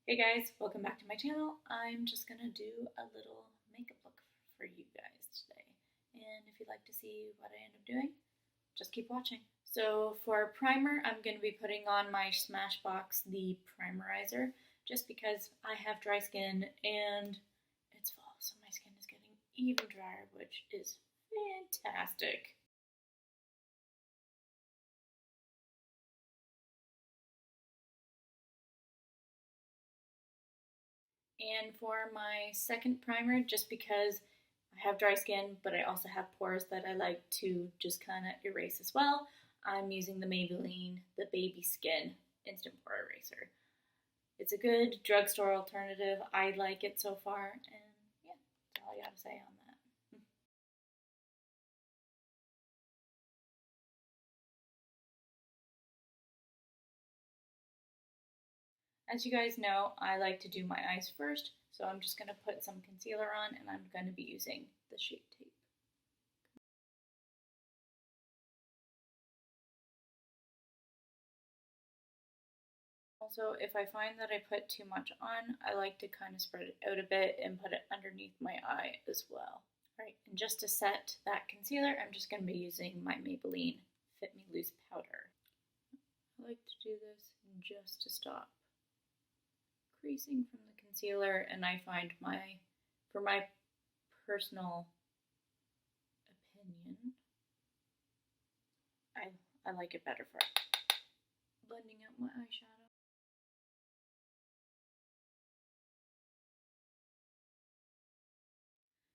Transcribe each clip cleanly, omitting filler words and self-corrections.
Hey guys, welcome back to my channel. I'm just gonna do a little makeup look for you guys today. And if you'd like to see what I end up doing, just keep watching. So for primer, I'm gonna be putting on my Smashbox, the Primerizer, just because I have dry skin and it's fall, so my skin is getting even drier, which is fantastic. And for my second primer, just because I have dry skin, but I also have pores that I like to just kind of erase as well, I'm using the Maybelline, the Baby Skin Instant Pore Eraser. It's a good drugstore alternative. I like it so far, and yeah, that's all I gotta say on that. As you guys know, I like to do my eyes first, so I'm just gonna put some concealer on, and I'm gonna be using the Shape Tape. Also, if I find that I put too much on, I like to kind of spread it out a bit and put it underneath my eye as well. Alright, and just to set that concealer, I'm just going to be using my Maybelline Fit Me Loose powder. I like to do this just to stop creasing from the concealer, and I find for my personal opinion, I like it better for blending out my eyeshadow.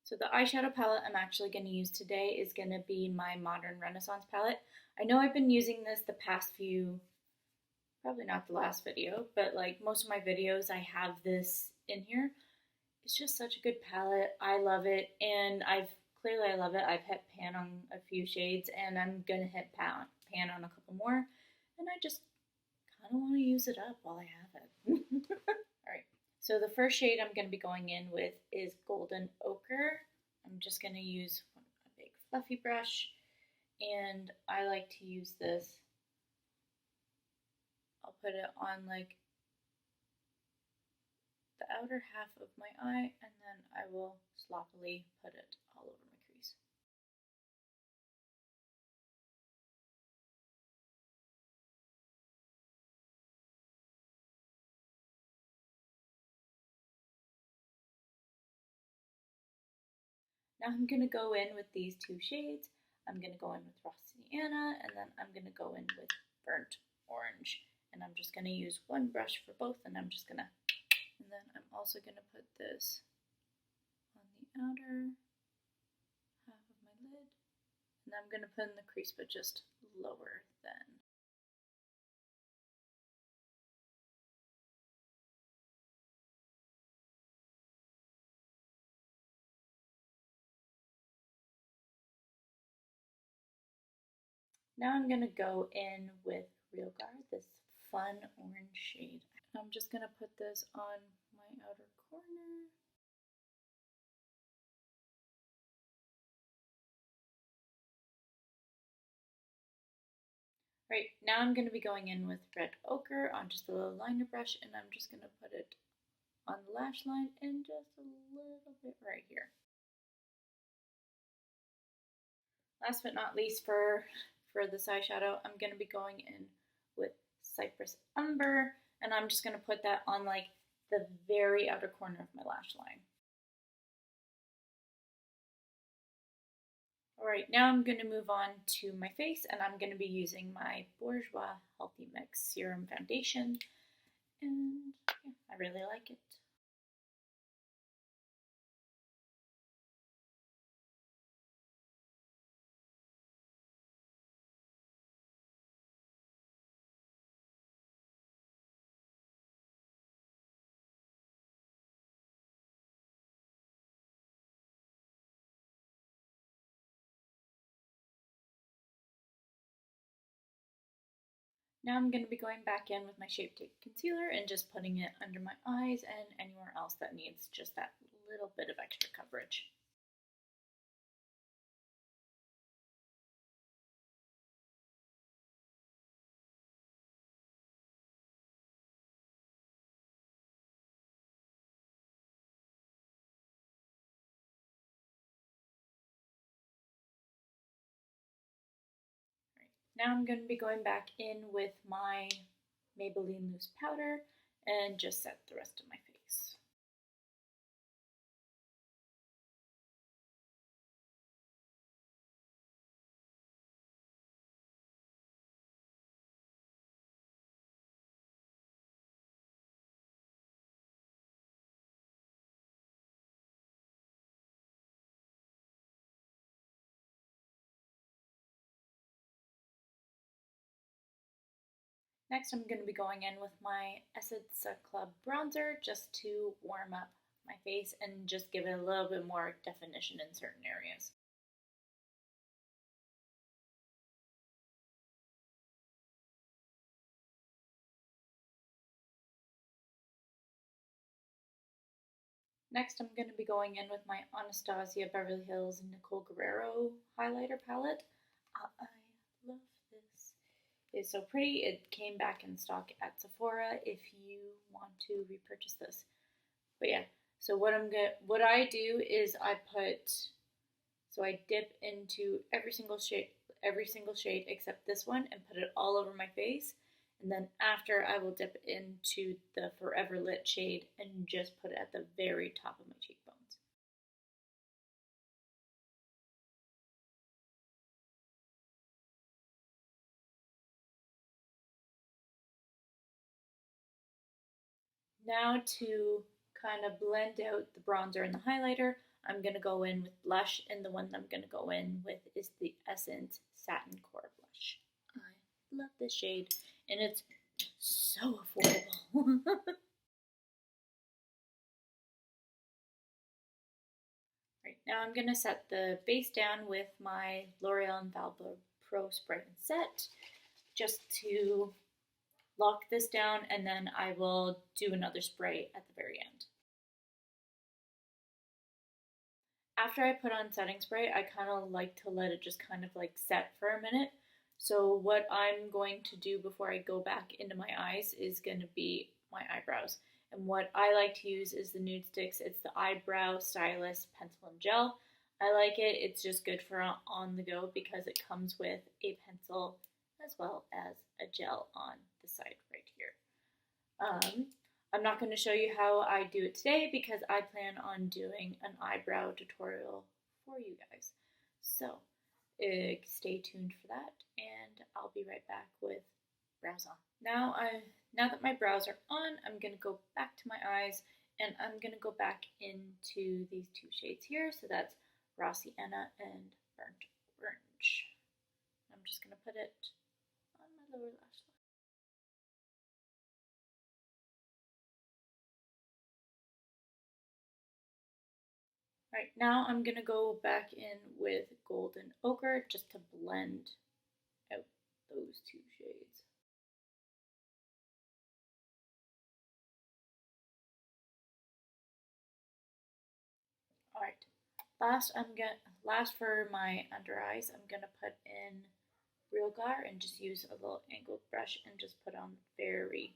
So the eyeshadow palette I'm actually going to use today is going to be my Modern Renaissance palette. I know I've been using this the past few, probably not the last video, but like most of my videos I have this in here. It's just such a good palette. I love it, and I love it. I've hit pan on a few shades, and I'm going to hit pan on a couple more, and I just kind of want to use it up while I have it. Alright, so the first shade I'm going to be going in with is Golden Ochre. I'm just going to use a big fluffy brush, and I like to use this. I'll put it on like the outer half of my eye, and then I will sloppily put it all over my crease. Now I'm going to go in with these two shades. I'm going to go in with Raw Sienna, and then I'm going to go in with Burnt Orange. And I'm just going to use one brush for both, and I'm just going to, and then I'm also going to put this on the outer half of my lid. And I'm going to put in the crease, but just lower than. Now I'm going to go in with Real Guard, this fun orange shade. I'm just going to put this on my outer corner. Right, now I'm going to be going in with Red Ochre on just a little liner brush, and I'm just going to put it on the lash line and just a little bit right here. Last but not least, for this eyeshadow, I'm going to be going in with Cypress Umber, and I'm just going to put that on like the very outer corner of my lash line. Alright, now I'm going to move on to my face, and I'm going to be using my Bourjois Healthy Mix Serum Foundation, and yeah, I really like it. Now I'm going to be going back in with my Shape Tape Concealer and just putting it under my eyes and anywhere else that needs just that little bit of extra coverage. Now I'm going to be going back in with my Maybelline Loose Powder and just set the rest of my face. Next, I'm going to be going in with my Essence Club bronzer just to warm up my face and just give it a little bit more definition in certain areas. Next, I'm going to be going in with my Anastasia Beverly Hills Nicole Guerrero highlighter palette. I love this. It's so pretty. It came back in stock at Sephora if you want to repurchase this. But yeah, so what I do is I dip into every single shade except this one and put it all over my face. And then after, I will dip into the Forever Lit shade and just put it at the very top of my cheekbones. Now to kind of blend out the bronzer and the highlighter, I'm going to go in with blush, and the one that I'm going to go in with is the Essence Satin Core Blush. I love this shade, and it's so affordable. Right, now I'm going to set the base down with my L'Oreal Infallible Pro Spray and Set just to lock this down, and then I will do another spray at the very end. After I put on setting spray, I kind of like to let it just kind of like set for a minute. So what I'm going to do before I go back into my eyes is going to be my eyebrows. And what I like to use is the Nude Sticks. It's the Eyebrow Stylist Pencil and Gel. I like it. It's just good for on the go because it comes with a pencil as well as a gel on the side right here. I'm not going to show you how I do it today because I plan on doing an eyebrow tutorial for you guys. So stay tuned for that, and I'll be right back with brows on. Now that my brows are on, I'm going to go back to my eyes, and I'm going to go back into these two shades here. So that's Raw Sienna and Burnt Orange. I'm just going to put it on my lower lash line. Alright, now I'm going to go back in with Golden Ochre just to blend out those two shades. Alright, last for my under eyes, I'm going to put in Real Gar and just use a little angled brush and just put on the very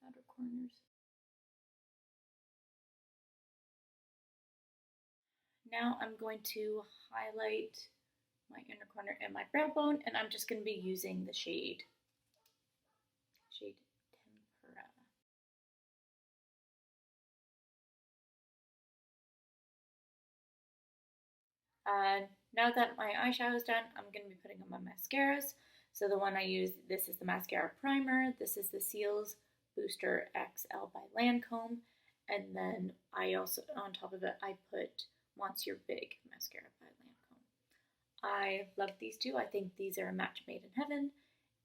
outer corners. Now I'm going to highlight my inner corner and my brow bone, and I'm just going to be using the shade Tempera. Now that my eyeshadow is done, I'm going to be putting on my mascaras. So the one I use, this is the mascara primer. This is the Ciehl's Booster XL by Lancome. And then I also, on top of it, I put Monsieur Big mascara by Lancome. I love these two. I think these are a match made in heaven,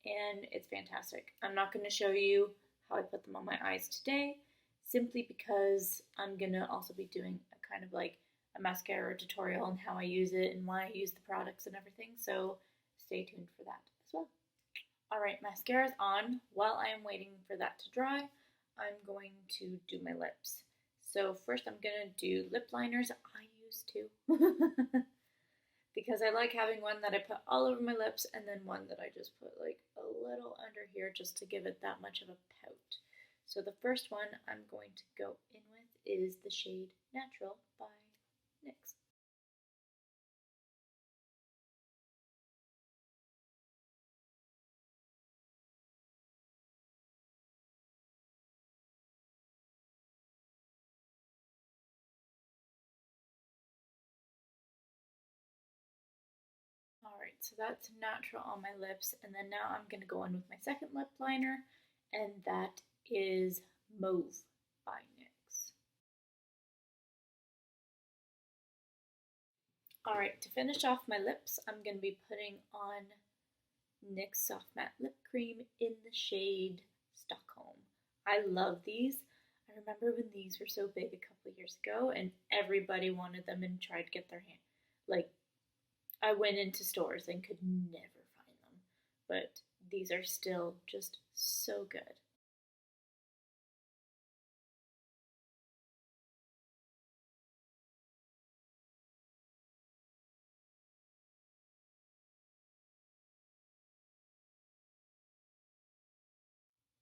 and it's fantastic. I'm not going to show you how I put them on my eyes today, simply because I'm going to also be doing a kind of like a mascara tutorial on how I use it and why I use the products and everything, so stay tuned for that as well. Alright, mascara's on. While I am waiting for that to dry, I'm going to do my lips. So first I'm going to do lip liners. I use two. Because I like having one that I put all over my lips and then one that I just put like a little under here just to give it that much of a pout. So the first one I'm going to go in with is the shade Natural by NYX. Alright, so that's natural on my lips, and then now I'm going to go in with my second lip liner, and that is Mauve by NYX. Alright, to finish off my lips, I'm going to be putting on NYX Soft Matte Lip Cream in the shade Stockholm. I love these. I remember when these were so big a couple years ago and everybody wanted them and tried to get their hand. Like, I went into stores and could never find them, but these are still just so good.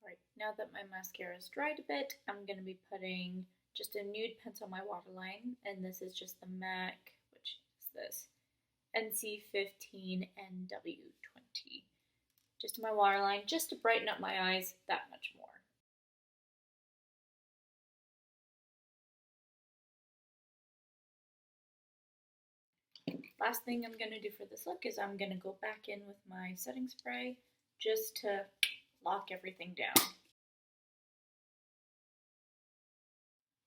Alright, now that my mascara is dried a bit, I'm going to be putting just a nude pencil on my waterline, and this is just the MAC, which is this, NC15 NW20. Just my waterline, just to brighten up my eyes that much more. Last thing I'm going to do for this look is I'm going to go back in with my setting spray just to lock everything down.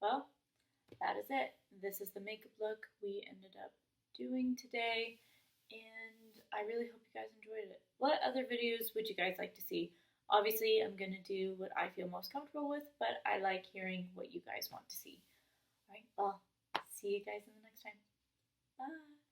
Well, that is it. This is the makeup look we ended up doing today, and I really hope you guys enjoyed it. What other videos would you guys like to see? Obviously, I'm going to do what I feel most comfortable with, but I like hearing what you guys want to see. Alright, well, see you guys in the next time. Bye!